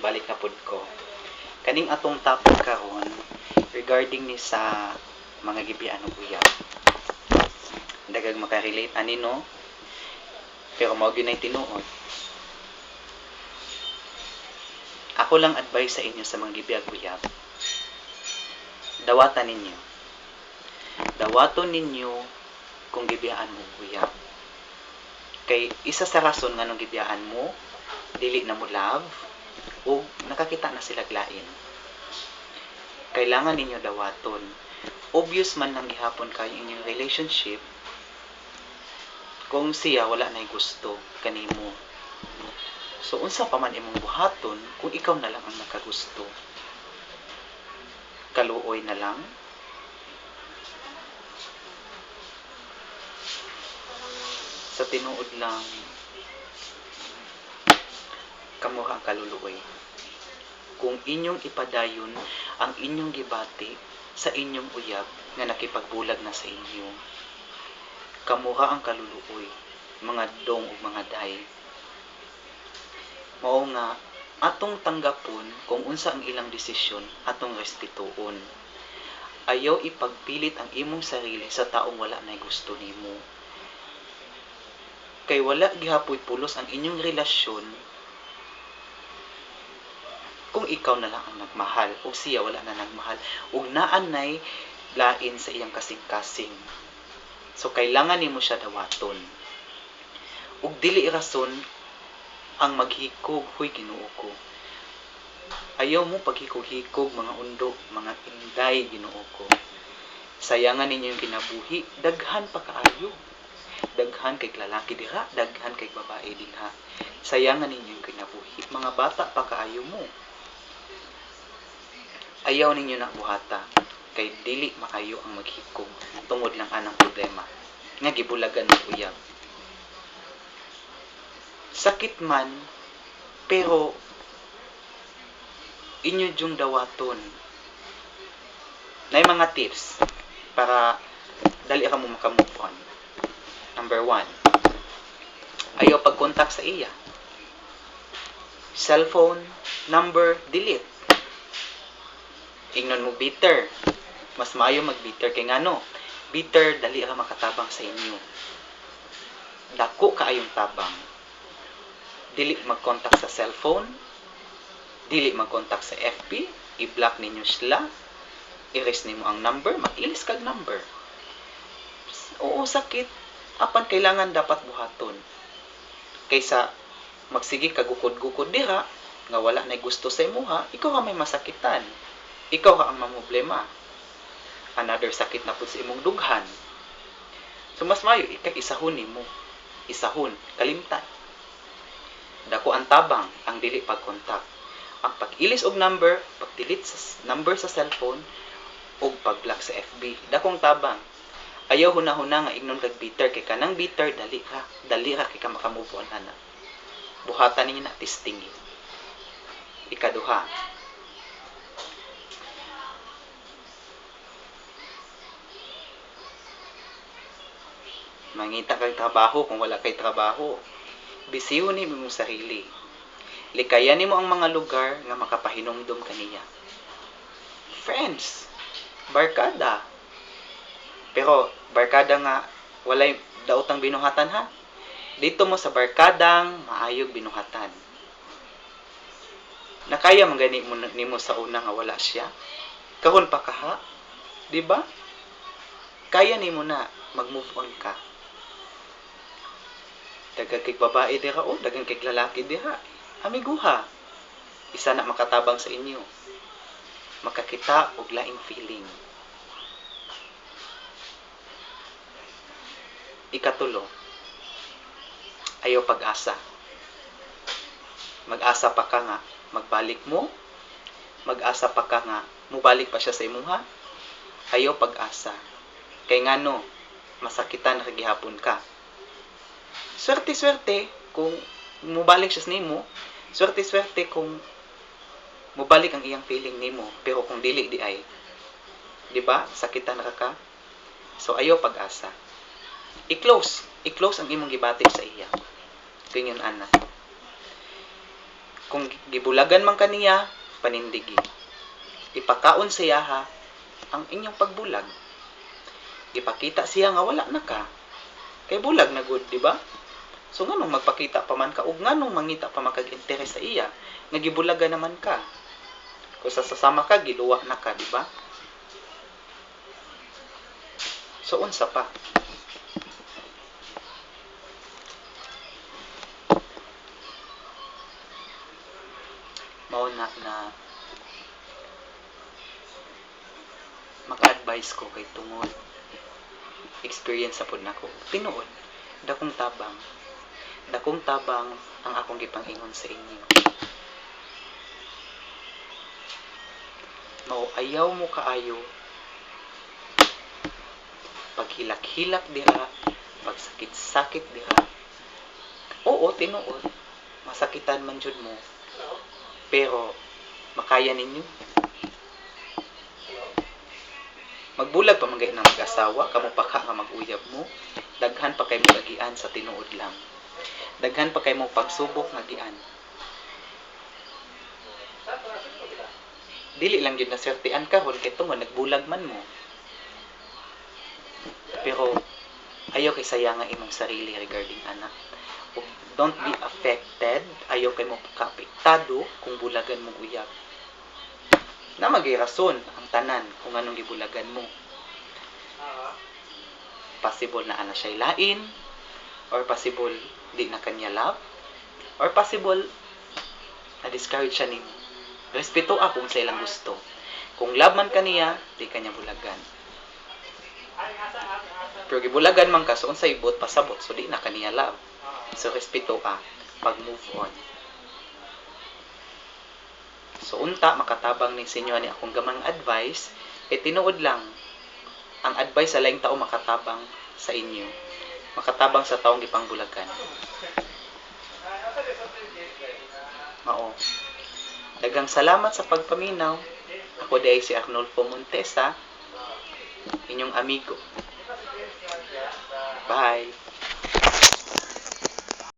balik na pud ko. Kaning atong topic karon regarding ni sa mga gibian ug uyab. Dagag makarelate ani no? Pero mao gyud nay tinuod. Ako lang advice sa inyo sa mga gibiag uyab. Dawatan ninyo. Dawaton ninyo kung gibiyaan mo uyab. Kay isa sa rason nga nung gibiyaan mo, dili na mo love o nakakita na sila glain. Kailangan ninyo dawaton. Obvious man lang gihapon kayo inyong relationship kung siya wala na'y gusto kanimo. So unsa pa man imong buhaton kung ikaw na lang ang nakagusto. Kaluoy na lang. Sa tinuod lang kamo ang kaluluoy. Kung inyong ipadayon ang inyong gibati sa inyong uyab nga nakipagbulag na sa inyo, kamuha ang kaluluoy, mga dong ug mga day. Mao nga atong tanggapon kung unsa ang ilang desisyon, atong respetuon. Ayaw ipagpilit ang imong sarili sa taong wala nay gusto nimo. Kay wala gihapoy pulos ang inyong relasyon kung ikaw na lang ang nagmahal o siya wala na nagmahal ug naa nay lain sa iyang kasing-kasing. So kailangan nimo siya dawaton. Ug dili rason ang maghikog, huy Ginoo ko. Ayaw mo paghikog-hikog mga undo, mga inday Ginoo ko. Sayangan ninyo yung kinabuhi, daghan pa kaayo. Daghan kay lalaki diha, daghan kay babae dinha. Sayangan ninyo yung kinabuhi, mga bata pa kaayo mo. Ayaw ninyo na buhata, kay dili maayo ang maghikog tungod lang anang problema nga gibulagan ng uyab. Sakit man, pero inyo yung dawaton. Nay mga tips para dali ka mo makamove on. Number 1, ayaw pag-contact sa iya. Cellphone, number, delete. Ingnon mo bitter. Mas maayo mag-bitter kay ngano. Bitter, dali ka makatabang sa inyo. Dako kaayong tabang. Dili mag-contact sa cellphone. Dili mag-contact sa FB. I-block ninyo sila. I-erase nimo ang number. Mag-ilis kag number. Oo, sakit. Apan kailangan dapat buhaton. Kaysa magsige kagukod-gukod diha nga wala na gusto sa imuha, ikaw ka may masakitan. Ikaw ka ang mamproblema. Another sakit na pud sa imong dughan. So mas mayo isahon nimo. Isahon, kalimtan. Dako ang tabang, ang dili pag-contact. Ang pag-ilis og number, pag-delete sa number sa cellphone ug pag-block sa FB. Dakong tabang. Ayaw hunahuna nga ignon kag bitter kay kanang bitter dali ra kay ka makamove on ana. Buhatan ninyo na testing. Ikaduha. Mangita kay trabaho kung wala kay trabaho. Bisihon nimo imong sarili. Likayan nimo ang mga lugar nga makapahinumdum kaniya. Friends, barkada. Pero barkada nga walay daotang binuhatan ha. Dito mo sa barkadang maayog binuhatan. Nakaya man gani mo nimo sa una nga wala siya. Kahon pa ka ha? Di ba? Kaya nimo na mag-move on ka. Dagan kay babae diha o dagan kay lalaki diha. Amiguha. Isa na makatabang sa inyo. Makakita og laing feeling. Ikatulo, ayaw pag-asa. Mag-asa pa ka nga, magbalik mo. Mag-asa pa ka nga, mubalik pa siya sa imuha. Ayaw pag-asa. Kay ngano, masakitan na gihapon ka. Swerte-swerte kung mubalik siya sa nimo. Swerte-swerte kung mubalik ang iyang feeling nimo. Pero kung dili di ay, di ba? Sakitan na ka. So ayaw pag-asa. I-close ang imong gibati sa iya. Ganyan ana. Kung gibulagan man kaniya, panindigi. Ipakaon siya ha ang inyong pagbulag. Gipakita siya nga wala na ka. Kay bulag na good, di ba? So nganong magpakita pa man ka ug nganong mangita pa makag-interes sa iya nga gibulagan naman ka. Kung sasama ka giluwa na ka, di ba? So unsa pa? Mao na maka-advise ko kay tungod experience sa pud nako. Tinuod, dakong tabang ang akong gipang-ingon sa inyo. Mao ayaw mo kaayo paghilak-hilak diha, pagsakit-sakit diha. Oo, tinuod, masakitan man jud mo. Pero makaya ninyo. Magbulag pa man gay na mag-asawa, kamo pa ka nga mag-uyab mo, daghan pa kay mo agian sa tinuod lang. Daghan pa kay mo pagsubok nga gian. Dili lang gyud nasertian kahon kay tungod nagbulag man mo. Pero ayaw kay sayang imong sarili regarding anak. Don't be affected, ayaw kay mo kaapektado kung bulagan mo uyab. Na magay rason ang tanan kung anong gibulagan mo. Possible na ana siya lain, or possible di na kanya love, or possible na discourage siya nimo. Respeto kung sa ilang gusto. Kung love man kaniya, di kanya bulagan. Pero gibulagan man ka, so unsay ibot pasabot, so di na kaniya love. So respeto pag move on. So unta makatabang ni sinyo ni akong gamang advice, tinuod lang ang advice sa laing tao makatabang sa inyo. Makatabang sa taong gipangbulagan. Mao. Daghang salamat sa pagpaminaw. Ako day si Arnulfo Montesa, inyong amigo. Bye.